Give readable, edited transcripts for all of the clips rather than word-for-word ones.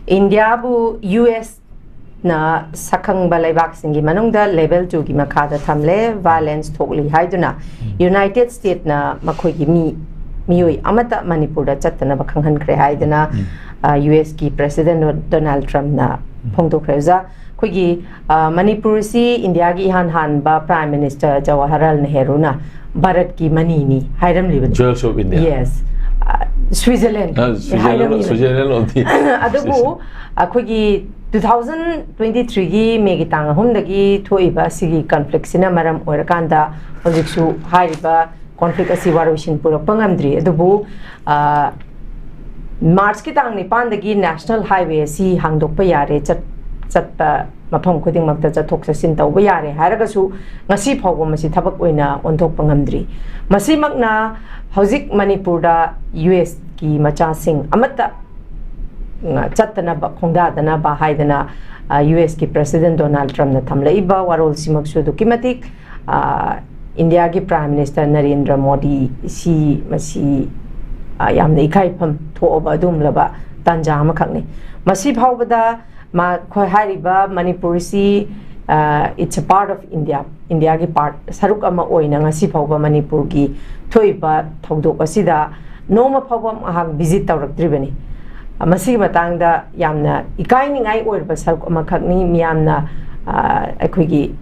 India bu US na sakang balai baksingi manungda level 2 gi makada thamle violence thokli haiduna United States na makhoi gi miyoi amata Manipur da chatna bakhang han kre haiduna US ki President Donald Trump na phongdok khreja khoi gi Manipur si India gi han ba Prime Minister Jawaharlal Nehru na Bharat ki mani ni hairam liban Jewels of India. Yes. Switzerland adubu akhoi gi 2023 gi megi tang hum dagi thoiba sigi conflict sina maram oirakanda hojiksu haiba conflict asi warishin pura pangamdri adubu March ki tang nipan dagi national highway si hangdokpa yare chatpa mafam khuding makta chathok chasin tawba yare haragasu ngasi phawba masi thabak oina onthok pangamdri masi makna hojik Manipur da US ki macha sing amata chatna ba khongda dana ba haidana US ki President Donald Trump na thamlaiba warol simaksu dukimatik India ki Prime Minister Narendra Modi si masi yamna ikaipham thoba dum laba tanja ma khakni masi phawbada ma khoi hariba Manipur si it's a part of India ki part saruk ama oina ngasi phawba Manipur ki thoiba thodok asida noma phawba ahak visit tawraktribani masi matangda yamna ikainingai oirba saruk ama khakni miyamna akhoi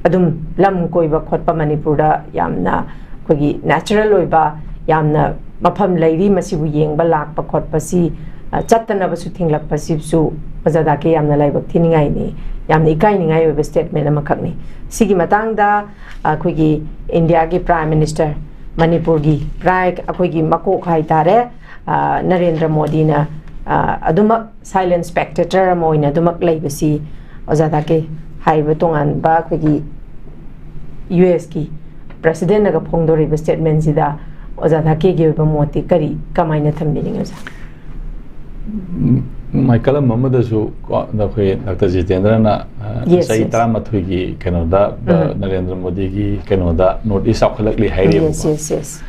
adum lam koiba khotpa Manipur da yamna khoi natural oiba yamna mafam lairi masibu yengba lakpa khotpa si chattana basu thinglakpa sibsu bazada ke yamna laibak thiningai ni yamna ikainingai oiba statement ama khakni sigi matangda khoi India gi Prime Minister Manipur gi prai akhoi makok hai tare Narendra Modi na adumak silent spectator moina adumak laibasi ozada ke haiba tongan ba khoi US ki president naga phongdori ba statement sida ozada ke ge ba moti kari kamaina thambining oza Michael Mamada su da khoi Dr. Jitendra na sai tara mathoi gi Canada Narendra Modi gi Canada North East Saukhalakli hairi yes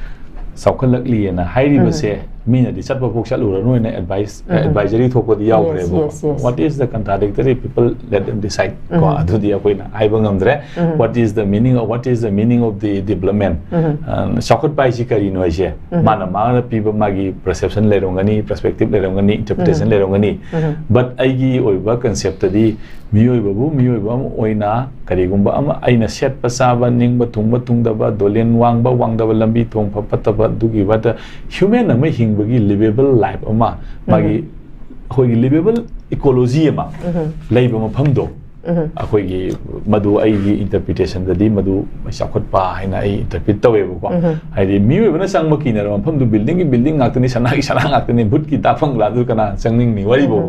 Saukhalakli na hairi ba se mina di chatba pok chalu ra noina advisory thokko di yaw re what is the contradictory people let them decide ko adu dia koina aiba ngamdre what is the meaning of the development sakot pai si kari no je mana people magi perception le rongani perspective le rongani interpretation le rongani but aigi oiba concept di miyoi babu oina kari gumba ama aina set pasaba ningba tungda dolen wangba lambi thong papataba dugi wata human ama bagi livable life ama bagi khoi livable ecology ama leiba mafam do akhoi madu ai interpretation da di madu sakhot pa haina ai interpret tawe ko ai di mi webna sangma kina mafam du building ngakni sana ngakni bhut ki tafang la du kana sangning ni wari bo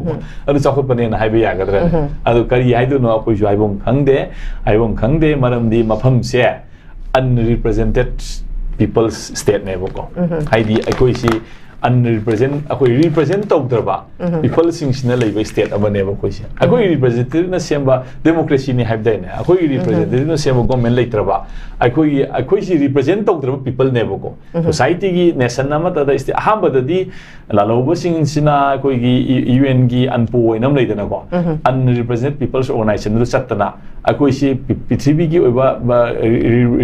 adu sakhot pa ne na haiba ya gadra adu kari ai du no akhoi ju aibong khangde maram di mafam se unrepresented people's state ne bo ko ai di akhoi si represent taudraba people singna leiba state abane ba koisi akoi representative na semba democracy ni habdai na akoi representative na semba government leitraba akoi si represent taudraba people ne ba ko society gi nation na mata da isti ahamba da di laloba singna akoi gi UN gi anpo inam leidana ko unrepresented people's organization ru chatna akoi si prithvi gi oba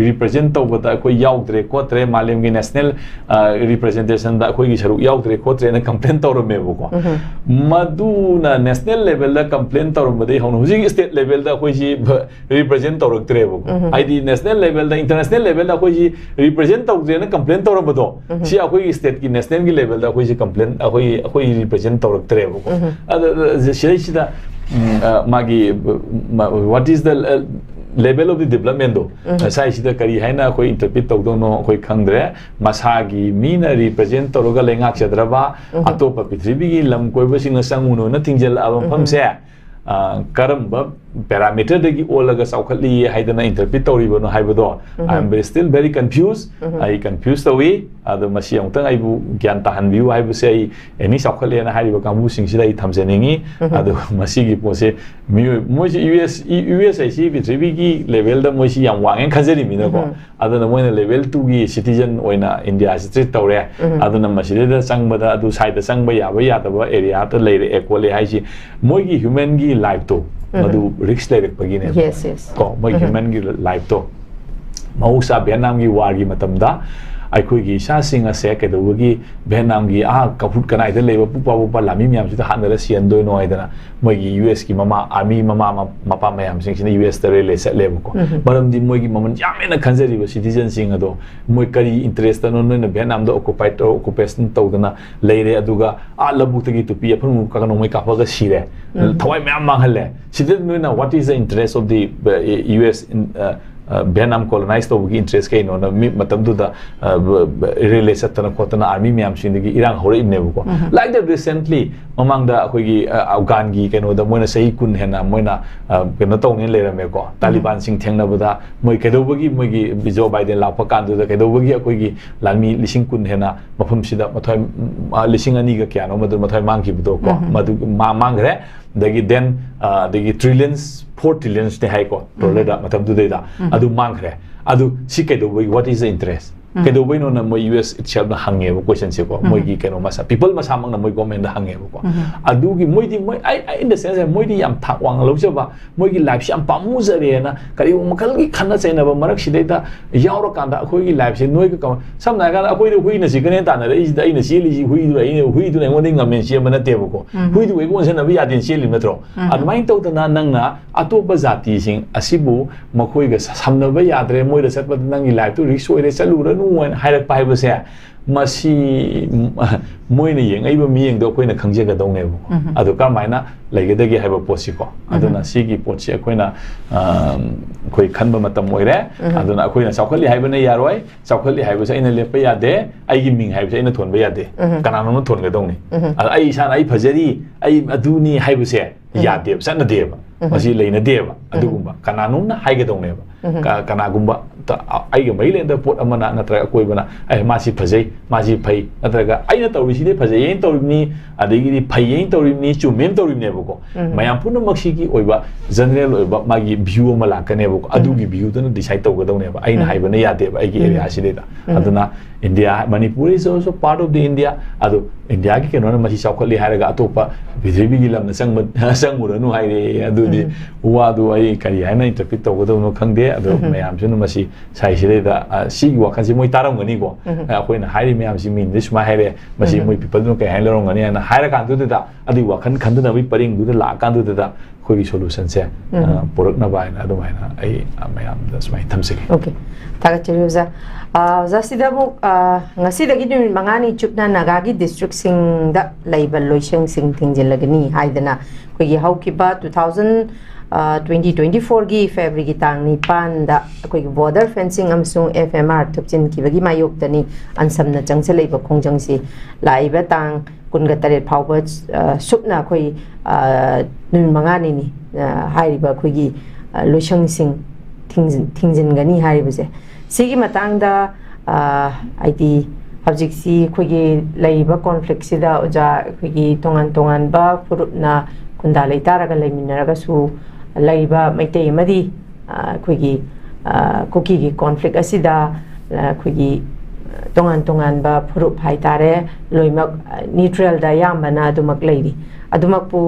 represent tauba akoi yaudre ko tre malem gi national representation da akoi gi yaudre khotre na complain tawro mebo ko maduna national level da complain tawro made hono huji state level da khoi ji represent tawro trebo id national level da international level da khoi ji represent tawre na complain tawro bodo si akhoi state ki national ki level da khoi ji complain akhoi represent tawro trebo ko ada shi da magi what is the level of the development do sai sida kari haina koi interpret tau do no koi khangdre masagi mina represent toroga lengak chadraba atopa prithvi gi lam koi basing na sanguno na tingjal abam famse karamba parameter dagi olaga saukhatli haidana interpret tawribano haibado I am still very confused I confused away adu masi amtang aibu gyan tahan view haibu se ai any saukhatli na haiba kambu singsida I thamjaningi adu masi gi pose moji US ai si bitribi gi level da moji yam wangen khajari mina ko aduna moina level 2 gi citizen oina India street tawre aduna masi da changbada adu side da changba yaba yadaba area ta leire equally haisi moigi human gi life to madu risk leirek pagine yes ko moi human gi life to mausa Vietnam gi war gi matamda ai gi sa singa se ke do gi Vietnam gi kaput kanai da leba pupa lami myam si da hanara sian doi no aidana moi gi US gi mama army mama mapa mayam sing sin US tare le set lebu ko baram di moi gi maman yamena khanjari ba citizen sing ado moi kari interest no no Vietnam da occupation tawdana leire aduga labu tagi tupi apun ka no moi ka pa ga sire thawai myam manghale sidin no na what is the interest of the US in Vietnam colonized over interest kain on matam du da relation tana kotana army myam sindigi irang hore ibne ko like that recently mamang da khoi gi Afghan gi kaino da moina sei kun hena moina keno tong ne lerame ko Taliban sing thengna bada moi kedobugi moi gi Joe Biden la pa kan du da kedobugi khoi gi lalmi lising kun hena mafum sida mathai lising ani ga kya no madu mathai mang ki bu ko madu mang re dagi then dagi trillions 4 trillions ne hai ko dollar da matam du da adu mang re adu si kedobugi what is the interest kedobugi no na moi US itself na hange bo question se ko moi gi keno masa people masa mang na moi government da hange bo ko adu gi moi di moi I in the sense moi di yam thak wang lo ba moi gi life si am pamu zare na kari makal gi khanna chaina ba marak si da yauro kan da khoi gi life si noi ka sam na ga khoi du hui na si gane ta na i da ina si li si hui du na ngone ngamen si ma na te bo ko hui du ko sen na bi ya din si li metro admain to da nang na atopa jati sing asibu makhoi ga samna ba ya dre moi da sat ba nang gi life tu risk oi re chalu nuwan hairak pai ba se masi moi ne yeng ai ba mi yeng do koi na khangje ga dong ne bu adu ka mai na lege de gi hai ba posi ko adu na si gi pochi koi na koi khan ba matam moi re adu na koi na saukhali hai ba ne yaroi saukhali hai ba se ina le pa ya de ai gi ming hai ba se ina thon ba ya de kana no thon ga dong ni ai sa ai phajari ai adu ni hai ba se ya de sa na de ba masi leina de ba adu gumba kana no na hai ga dong ne ba kana gumba ai ga mai le da pot amana na tra koi bana ai masi phajai masi phai na tra ga ai na tawri si de phajai yen tawri ni adigi ni phai yen tawri ni chu mem tawri ne ba ko mayam puna maksi gi oi ba general oi ba magi view ma la ka ne ba ko adu gi view da na decide taw ga dong ne ba ai na hai ba na ya de ba ai gi area si de da aduna India Manipur is also part of the India adu India gi ke no na masi chaukhali hai ga atopa bidribi gi lam na sang mu nu hai re adu di wa du ai kari hai na interpret taw ga dong no khang de adu mayam su na masi sai si da si gi wa khan si moi taram ga ni ko akoi na hai ri mayam si min this ma hai re masi moi people no kai hai lo ga ni na hai ra kan du da adi wa khan khan du na bi paring du da la kan du da khoi gi solution se porak na ba na adu mai na ai mayam da smai tham se okay taga chiri za za sida bu ngasi da gi ni mangani chupna nagagi district sing da label loiseng sing thingjil lagani haidana khoi gi hauki ba 2024 gi February gi tang ni pan da koi border fencing amsung FMR thupchin ki bagi mayok tani ansam na changse leiba khongjang si laiba tang kunga taret phawba supna koi nun mangani ni hairiba koi gi loiseng sing thingjin gani hariba se sigi matang da ID object si koi gi leiba conflict si da oja koi gi tongan ba purupna kunda leitaraga leiminaraga su laiba maitei amadi khoi cookie gi conflict asida khoi tongan ba phurup hai tare loimak neutral da yambana adumak leiri adumak pu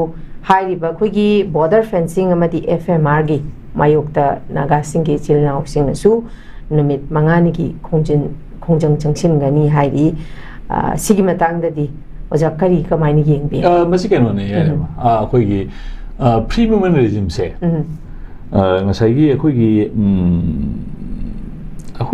hairiba khoi border fencing amadi FMR gi mayokta naga singi chilnau sing su numit mangani gi khongjang changsin gani hairi sigi matang da di oja kari kamaini yengbe masi keno ne ya ba khoi gi premium regime se ngasai gi khoi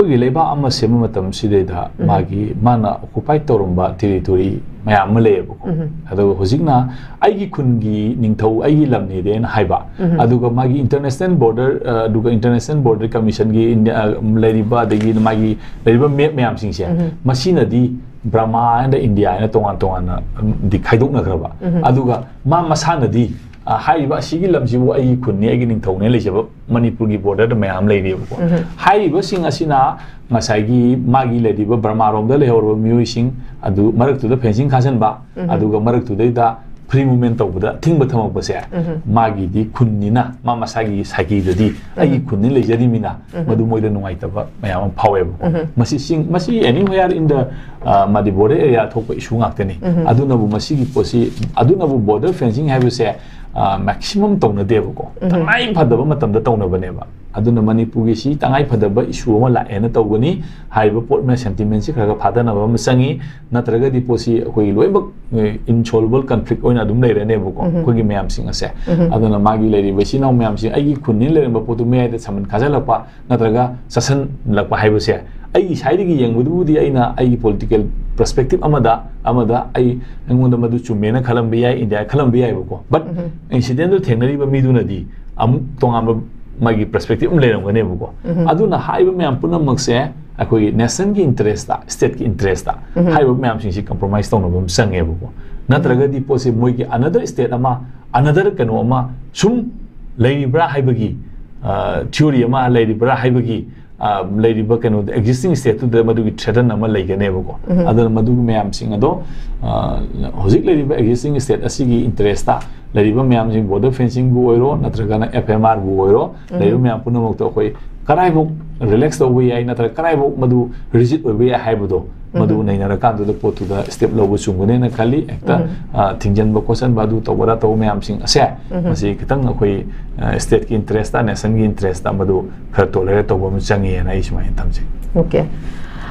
gi leba ama se matam side da magi mana occupy torumba territory mayam le ba ko ado hojikna ai gi khun gi ningthau ai gi lam ne den haiba aduga magi international border aduga international border commission gi leriba degi magi leriba mayam sing se masina di Brahma and India and tongan na di khaidok na graba aduga ma masana di हाइबा असिगी लमजिबो आई खुन्नी आई निंथौने लेजब मणिपुर की border ma'am लेरिबको हाइबा सिंग असिना ngasai magi ledi ba Burma rom da lehor music adu marak tu da fencing khasan ba adu ga marak tu da free movement tau da thing ba thamok ba se magi di khunni na ma masagi sagi da di ai khunni le jadi mina madu moi da nungai ta ba mayam phawe ba masi sing masi anywhere in the madi border area thok ba issue ngak tani adu na bu masi gi posi adu na bu border fencing have se maximum tong na deba ko tangai phadaba matam da tong na bane ba aduna manipur gi si tangai phadaba issue ma la ena tawgani haiba port ma sentiment si khara phadana ba masangi natraga di posi koi loibak insoluble conflict oina dum leire ne bu ko ko gi mayam sing ase aduna magi leiri ba si naw mayam sing ai gi khunni leire ba potu me da saman khajala pa natraga sasan lakpa haiba se ai saidi gi yengbudu di aina ai political perspective amada ai engonda madu chumena khalam bi ai india khalam bi ai bu ko but incident do thenari ba mi du na di am tongam magi perspective um leram gane bu ko aduna haiba me am puna makse akoi nation ki interest da state ki interest da haiba me am sing si compromise tong no bam sange bu ko natraga di posi moi ki another state ama another kano ama sum leiri bra haiba gi theory ama leiri bra haiba gi lady ba kano existing state to the madu ki threaten nama laigane ba ko adana madu mayam sing ado hozik lady ba existing state asigi interest ta lady ba mayam sing border fencing bu oiro natraga na fmr bu oiro lady mayam puna mok to khoi karai bu relax to we ai natra karai bu madu rigid we ai haibudo madu nei na kan do potu da step lo bu chungune na khali ekta thingjan ba question ba du to bora to mayam sing ase masi kitang khoi state ki interest ta nation ki interest ta madu khar tolerate to ba mu changi na ismai tamse okay